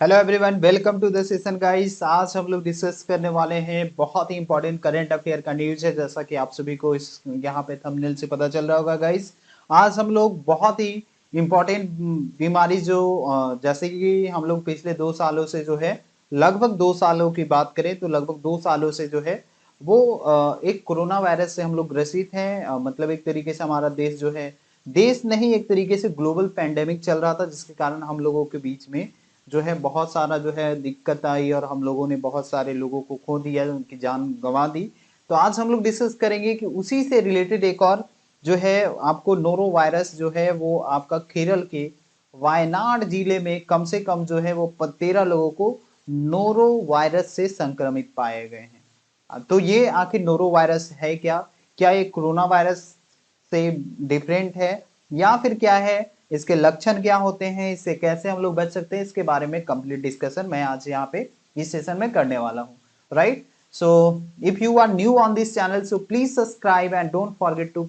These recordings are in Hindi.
Hello everyone, welcome to the session guys. आज हम लोग डिस्कस करने वाले हैं बहुत ही इंपॉर्टेंट करंट अफेयर का न्यूज है। जैसा कि आप सभी को इस यहाँ पे थंबनेल से पता चल रहा होगा गाइस। आज हम लोग बहुत ही इंपॉर्टेंट बीमारी जो जैसे कि हम लोग पिछले 2 सालों से जो है लगभग 2 सालों की बात करें तो लगभग 2 सालों से जो है वो एक कोरोना वायरस से हम लोग ग्रसित हैं। मतलब एक तरीके से हमारा देश जो है, देश नहीं एक तरीके से ग्लोबल पैंडेमिक चल रहा था, जिसके कारण हम लोगों के बीच में जो है बहुत सारा जो है दिक्कत आई और हम लोगों ने बहुत सारे लोगों को खो दिया, उनकी जान गंवा दी। तो आज हम लोग डिस्कस करेंगे कि उसी से रिलेटेड एक और जो है आपको नोरो वायरस जो है वो आपका केरल के वायनाड जिले में कम से कम जो है वो 13 लोगों को नोरो वायरस से संक्रमित पाए गए हैं। तो ये आखिर नोरो वायरस है क्या? क्या ये कोरोना वायरस से डिफरेंट है या फिर क्या है? इसके लक्षण क्या होते हैं? इससे कैसे हम लोग बच सकते हैं? इसके बारे में कंप्लीट डिस्कशन मैं आज यहाँ पे इस सेशन में करने वाला हूँ, right? So if you are new on this channel, so please subscribe and don't forget to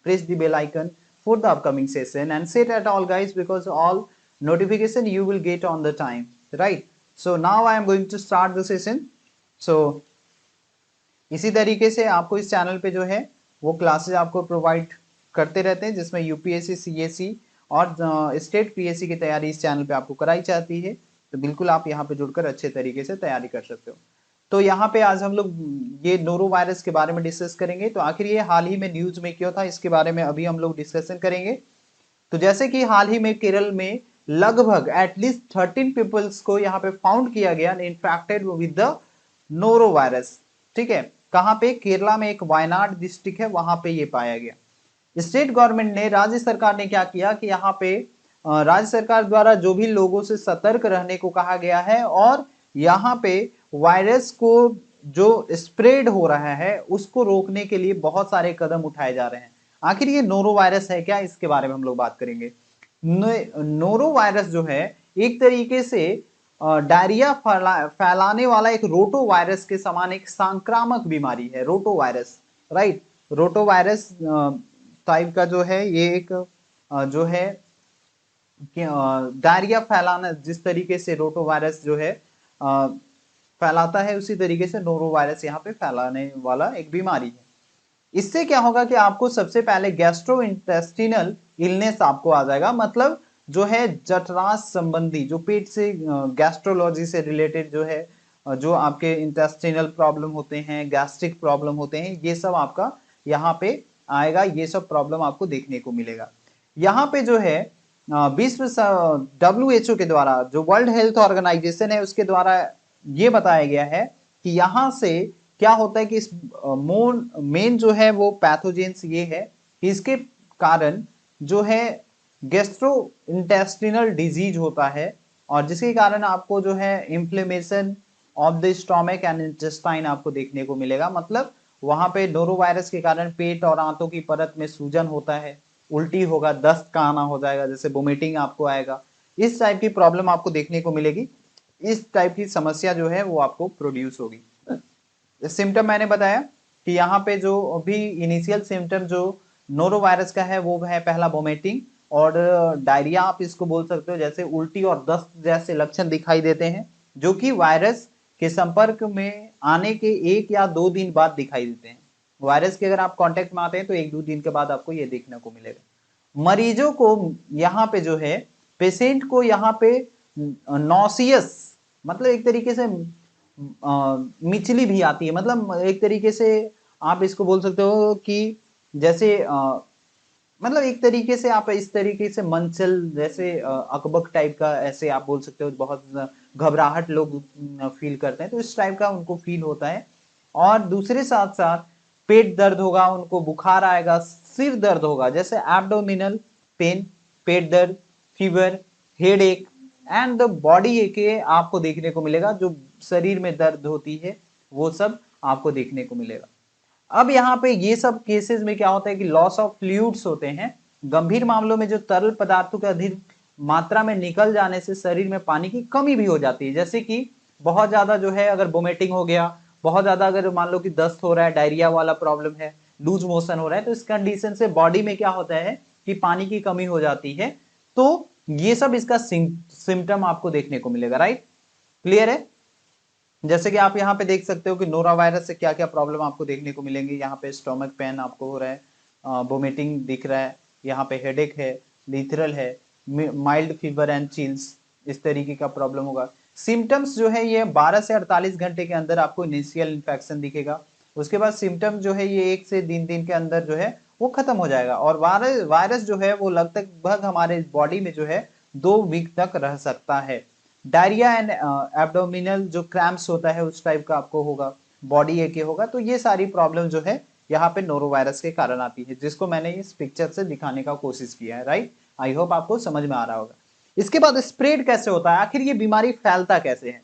press the bell icon for the upcoming session and set at all guys, because all notification you will get on the time, right? So now I am going to start the session. So इसी तरीके से आपको इस चैनल पे जो है वो क्लासेस आपको प्रोवाइड करते रहते हैं, जिसमें यूपीएससी, सीएससी और स्टेट पीएससी की तैयारी इस चैनल पे आपको कराई जाती है। तो बिल्कुल आप यहाँ पे जुड़कर अच्छे तरीके से तैयारी कर सकते हो। तो यहाँ पे आज हम लोग ये नोरो वायरस के बारे में डिस्कस करेंगे। तो आखिर ये हाल ही में न्यूज में क्यों था, इसके बारे में अभी हम लोग डिस्कशन करेंगे। तो जैसे कि हाल ही में केरल में लगभग एटलीस्ट 13 पीपल्स को यहाँ पे फाउंड किया गया infected with the noro virus. ठीक है, कहाँ पे? केरला में एक वायनाड डिस्ट्रिक्ट है, वहां पे ये पाया गया। स्टेट गवर्नमेंट ने, राज्य सरकार ने क्या किया कि यहाँ पे राज्य सरकार द्वारा जो भी लोगों से सतर्क रहने को कहा गया है और यहाँ पे वायरस को जो स्प्रेड हो रहा है उसको रोकने के लिए बहुत सारे कदम उठाए जा रहे हैं। आखिर ये नोरो वायरस है क्या, इसके बारे में हम लोग बात करेंगे। नोरो वायरस जो है एक तरीके से डायरिया फैलाने वाला एक रोटो वायरस के समान एक संक्रामक बीमारी है, रोटो वायरस, राइट? रोटो वायरस टाइप का जो है ये एक जो है डायरिया फैलाना, जिस तरीके से रोटो वायरस जो है फैलाता है, उसी तरीके से नोरो वायरस यहाँ पे फैलाने वाला एक बीमारी है। इससे क्या होगा कि आपको सबसे पहले गैस्ट्रो इंटेस्टिनल इलनेस आपको आ जाएगा, मतलब जो है जठरांश संबंधी, जो पेट से गैस्ट्रोलॉजी से रिलेटेड जो है जो आपके इंटेस्टिनल प्रॉब्लम होते हैं, गैस्ट्रिक प्रॉब्लम होते हैं, ये सब आपका यहाँ पे आएगा। ये सब प्रॉब्लम आपको देखने को मिलेगा। यहाँ पे जो है विश्व WHO के द्वारा, जो वर्ल्ड हेल्थ ऑर्गेनाइजेशन है, उसके द्वारा ये बताया गया है कि यहाँ से क्या होता है कि इस मेन जो है वो पैथोजेंस ये है कि इसके कारण जो है गैस्ट्रो इंटेस्टिनल डिजीज होता है, और जिसके कारण आपको जो है inflammation of the stomach and intestine आपको देखने को मिलेगा। मतलब वहां पे नोरो वायरस के कारण पेट और आंतों की परत में सूजन होता है, उल्टी होगा, दस्त का आना हो जाएगा, जैसे वोमिटिंग आपको आएगा, इस टाइप की प्रॉब्लम आपको देखने को मिलेगी। इस टाइप की समस्या जो है वो आपको प्रोड्यूस होगी। सिम्टम मैंने बताया कि यहाँ पे जो भी इनिशियल सिम्टम जो नोरो वायरस का है वो है पहला वोमिटिंग और डायरिया, आप इसको बोल सकते हो, जैसे उल्टी और दस्त जैसे लक्षण दिखाई देते हैं, जो कि वायरस के संपर्क में आने के 1 या 2 दिन बाद दिखाई देते हैं। वायरस के अगर आप कांटेक्ट में आते हैं तो 1-2 दिन के बाद आपको ये देखने को मिलेगा। मरीजों को यहाँ पे जो है, पेशेंट को यहाँ पे नॉसियस, मतलब एक तरीके से मिचली भी आती है, मतलब एक तरीके से आप इसको बोल सकते हो कि जैसे मतलब एक तरीके से आप इस तरीके से मंचल जैसे अकबक टाइप का, ऐसे आप बोल सकते हो, बहुत घबराहट लोग फील करते हैं, तो इस टाइप का उनको फील होता है। और दूसरे साथ साथ पेट दर्द होगा, उनको बुखार आएगा, सिर दर्द होगा, जैसे एब्डोमिनल पेन, पेट दर्द, फीवर, हेड एक एंड द बॉडी एक आपको देखने को मिलेगा। जो शरीर में दर्द होती है वो सब आपको देखने को मिलेगा। अब यहाँ पे ये सब केसेस में क्या होता है कि लॉस ऑफ फ्लूइड्स होते हैं। गंभीर मामलों में जो तरल पदार्थों के अधिक मात्रा में निकल जाने से शरीर में पानी की कमी भी हो जाती है, जैसे कि बहुत ज्यादा जो है अगर वोमिटिंग हो गया, बहुत ज्यादा अगर मान लो कि दस्त हो रहा है, डायरिया वाला प्रॉब्लम है, लूज मोशन हो रहा है, तो इस कंडीशन से बॉडी में क्या होता है कि पानी की कमी हो जाती है। तो ये सब इसका सिम्टम आपको देखने को मिलेगा, राइट? क्लियर है? जैसे कि आप यहाँ पे देख सकते हो कि नोरा वायरस से क्या क्या प्रॉब्लम आपको देखने को मिलेंगी। यहाँ पे स्टोमक पेन आपको हो रहा है, वोमिटिंग दिख रहा है, यहाँ पे हेडेक है, लिथरल है, माइल्ड फीवर एंड चिल्स, इस तरीके का प्रॉब्लम होगा। सिम्टम्स जो है ये 12 से 48 घंटे के अंदर आपको इनिशियल इन्फेक्शन दिखेगा। उसके बाद सिम्टम जो है ये 1 से 3 दिन के अंदर जो है वो खत्म हो जाएगा। और वायरस जो है वो लगभग हमारे बॉडी में जो है 2 वीक तक रह सकता है। डायरिया एंड एब्डोमिनल जो क्रैम्प्स होता है उस टाइप का आपको होगा, बॉडी एक होगा। तो ये सारी प्रॉब्लम जो है यहाँ पे नोरोवायरस के कारण आती है, जिसको मैंने इस पिक्चर से दिखाने का कोशिश किया है, राइट? आई होप आपको समझ में आ रहा होगा। इसके बाद स्प्रेड कैसे होता है, आखिर ये बीमारी फैलता कैसे है,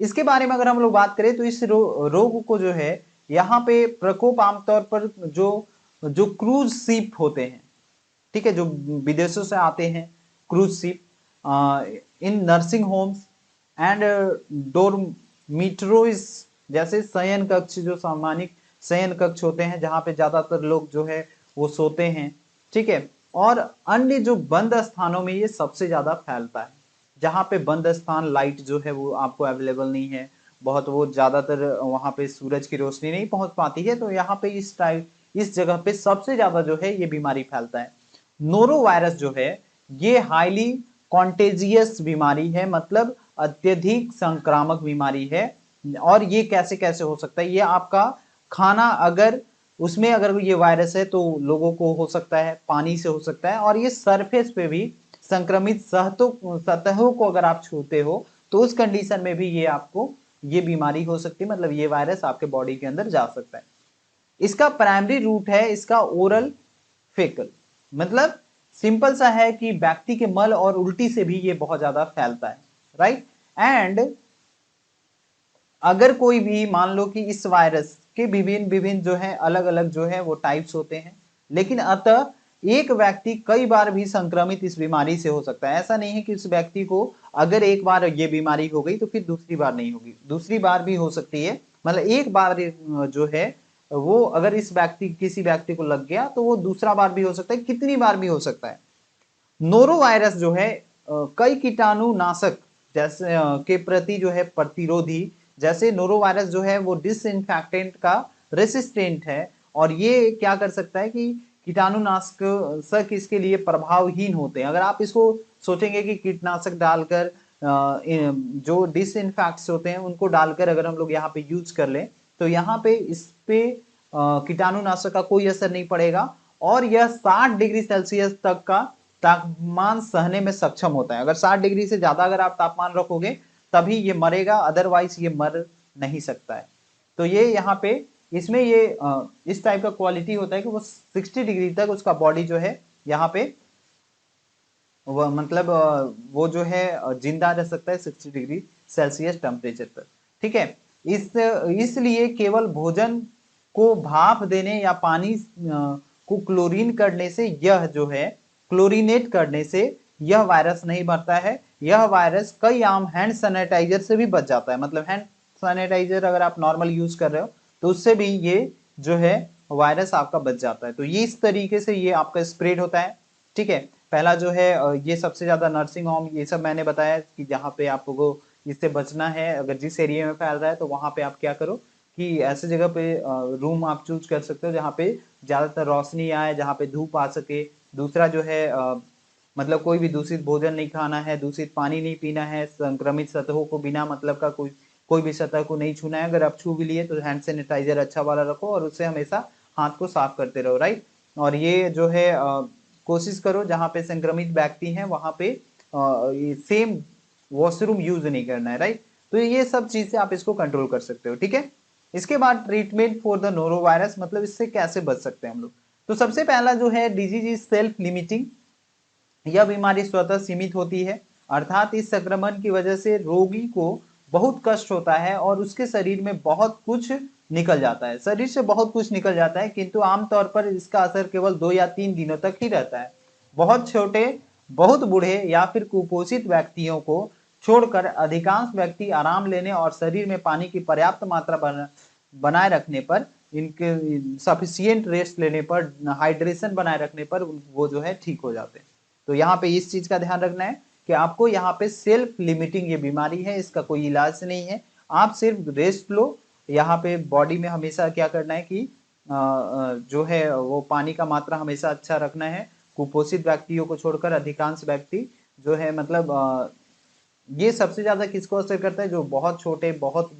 इसके बारे में अगर हम लोग बात करें तो इस रोग को जो है यहाँ पे प्रकोप आमतौर पर जो जो क्रूज शिप होते हैं, ठीक है, जो विदेशों से आते हैं, cruise ship, in nursing homes and dormitories, जैसे शयन कक्ष, जो सामाजिक शयन कक्ष होते हैं जहां पे ज्यादातर लोग जो है वो सोते हैं, ठीक है। और अन्य जो बंद स्थानों में ये सबसे ज्यादा फैलता है, जहाँ पे बंद स्थान, लाइट जो है वो आपको अवेलेबल नहीं है बहुत, वो ज्यादातर वहां पे सूरज की रोशनी नहीं पहुंच पाती है, तो यहाँ पे इस जगह पे सबसे ज्यादा जो है ये बीमारी फैलता है। नोरो वायरस जो है ये हाईली कॉन्टेजियस बीमारी है, मतलब अत्यधिक संक्रामक बीमारी है। और ये कैसे कैसे हो सकता है, ये आपका खाना अगर उसमें अगर ये वायरस है तो लोगों को हो सकता है, पानी से हो सकता है, और ये सरफेस पे भी संक्रमित सतहों को अगर आप छूते हो तो उस कंडीशन में भी ये आपको ये बीमारी हो सकती है, मतलब ये वायरस आपके बॉडी के अंदर जा सकता है। इसका प्राइमरी रूट है इसका ओरल फेकल, मतलब सिंपल सा है कि व्यक्ति के मल और उल्टी से भी ये बहुत ज्यादा फैलता है, राइट? एंड अगर कोई भी मान लो कि इस वायरस के विभिन्न विभिन्न जो है अलग अलग जो है वो टाइप्स होते हैं, लेकिन अतः एक व्यक्ति कई बार भी संक्रमित इस बीमारी से हो सकता है। ऐसा नहीं है कि उस व्यक्ति को अगर एक बार ये बीमारी हो गई तो फिर दूसरी बार नहीं होगी, दूसरी बार भी हो सकती है। मतलब एक बार जो है वो अगर इस व्यक्ति किसी व्यक्ति को लग गया तो वो दूसरा बार भी हो सकता है, कितनी बार भी हो सकता है। नोरो वायरस जो है कई कीटाणु नाशक जैसे के प्रति जो है प्रतिरोधी, जैसे नोरो वायरस जो है वो डिसइंफेक्टेंट का रेसिस्टेंट है, और ये क्या कर सकता है कि कीटाणुनाशक इसके लिए प्रभावहीन होते हैं। अगर आप इसको सोचेंगे कि कीटनाशक डालकर जो डिसइंफेक्ट्स होते हैं उनको डालकर अगर हम लोग यहाँ पे यूज कर लें तो यहाँ पे इस पे कीटाणुनाशक का कोई असर नहीं पड़ेगा, और यह 60 डिग्री सेल्सियस तक का तापमान सहने में सक्षम होता है। अगर 60 डिग्री से ज्यादा अगर आप तापमान रखोगे तभी ये मरेगा, अदरवाइज ये मर नहीं सकता है। तो ये यहाँ पे इसमें ये इस टाइप का क्वालिटी होता है कि वो 60 डिग्री तक उसका बॉडी जो है यहाँ पे वो मतलब वो जो है जिंदा रह सकता है 60 डिग्री सेल्सियस टेम्परेचर पर, ठीक है। इसलिए केवल भोजन को भाप देने या पानी को क्लोरीन करने से यह जो है क्लोरीनेट करने से यह वायरस नहीं मरता है। यह वायरस कई आम हैंड सैनिटाइजर से भी बच जाता है, मतलब हैंड सैनिटाइजर अगर आप नॉर्मल यूज कर रहे हो तो उससे भी ये जो है वायरस आपका बच जाता है। तो ये इस तरीके से ये आपका स्प्रेड होता है, ठीक है। पहला जो है ये सबसे ज्यादा नर्सिंग होम, ये सब मैंने बताया कि जहाँ पे आपको इससे बचना है, अगर जिस एरिया में फैल रहा है तो वहां पे आप क्या करो कि ऐसे जगह पे रूम आप चूज कर सकते हो जहाँ पे ज्यादातर रोशनी आए, जहाँ पे धूप आ सके। दूसरा जो है मतलब कोई भी दूषित भोजन नहीं खाना है, दूषित पानी नहीं पीना है, संक्रमित सतहों को बिना मतलब का कोई भी सतह को नहीं छूना है। अगर आप छू भी लिए तो हैंड सैनिटाइजर अच्छा वाला रखो और उससे हमेशा हाथ को साफ करते रहो, राइट? और ये जो है कोशिश करो जहाँ पे संक्रमित व्यक्ति हैं वहां पे सेम वॉशरूम यूज नहीं करना है, राइट? तो ये सब चीज से आप इसको कंट्रोल कर सकते हो, ठीक है। इसके बाद treatment for the noro virus, मतलब इससे कैसे बच सकते हैं हम लोग। तो सबसे पहला जो है डिजीज इज सेल्फ लिमिटिंग, यह बीमारी स्वतः सीमित होती है, अर्थात इस संक्रमण की वजह से रोगी को बहुत कष्ट होता है और उसके शरीर में बहुत कुछ निकल जाता है, शरीर से बहुत कुछ निकल जाता है, किंतु आमतौर पर इसका असर केवल 2 या 3 दिनों तक ही रहता है। बहुत छोटे, बहुत बूढ़े या फिर कुपोषित व्यक्तियों को छोड़कर अधिकांश व्यक्ति आराम लेने और शरीर में पानी की पर्याप्त मात्रा बनाए रखने पर, इनके सफिशियंट रेस्ट लेने पर, हाइड्रेशन बनाए रखने पर वो जो है ठीक हो जाते हैं। तो यहाँ पे इस चीज का ध्यान रखना है कि आपको यहाँ पे सेल्फ लिमिटिंग ये बीमारी है, इसका कोई इलाज नहीं है, आप सिर्फ रेस्ट लो। यहाँ पे बॉडी में हमेशा क्या करना है कि जो है वो पानी का मात्रा हमेशा अच्छा रखना है। कुपोषित व्यक्तियों को छोड़कर अधिकांश व्यक्ति जो है मतलब ये सबसे ज्यादा किसको असर करता है, जो बहुत छोटे, बहुत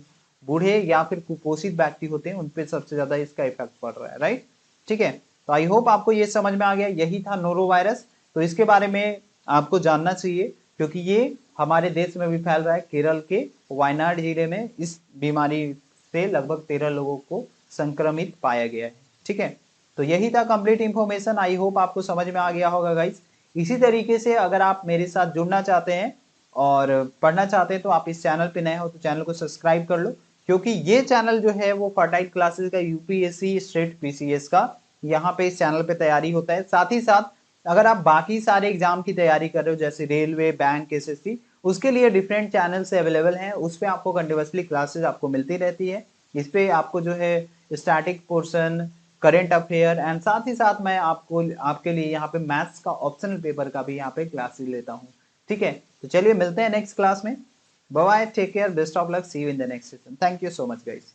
बूढ़े या फिर कुपोषित व्यक्ति होते हैं, उनपे सबसे ज्यादा इसका इफेक्ट पड़ रहा है, राइट। ठीक है, तो आई होप आपको ये समझ में आ गया, यही था नोरो वायरस। तो इसके बारे में आपको जानना चाहिए क्योंकि ये हमारे देश में भी फैल रहा है। केरल के वायनाड जिले में इस बीमारी से लगभग 13 लोगों को संक्रमित पाया गया है। ठीक है, तो यही था कंप्लीट इंफॉर्मेशन। आई होप आपको समझ में आ गया होगा गाइस। इसी तरीके से अगर आप मेरे साथ जुड़ना चाहते हैं और पढ़ना चाहते हैं तो आप इस चैनल पे नए हो तो चैनल को सब्सक्राइब कर लो, क्योंकि ये चैनल जो है वो फर्टाइल क्लासेस का यूपीएससी स्टेट पीसीएस का यहाँ पे इस चैनल पे तैयारी होता है। साथ ही साथ अगर आप बाकी सारे एग्जाम की तैयारी कर रहे हो जैसे रेलवे, बैंक, एसएससी, उसके लिए डिफरेंट चैनल से अवेलेबल हैं, उस पर आपको कंटिन्यूअसली क्लासेस आपको मिलती रहती है। इस पे आपको जो है static portion, current affair and साथ ही साथ मैं आपको आपके लिए यहाँ पे मैथ्स का ऑप्शनल पेपर का भी यहाँ पे क्लासेस लेता हूँ। ठीक है, तो चलिए मिलते हैं नेक्स्ट क्लास में। Bye bye, take care, best of luck, see you in the next session. Thank you so much guys.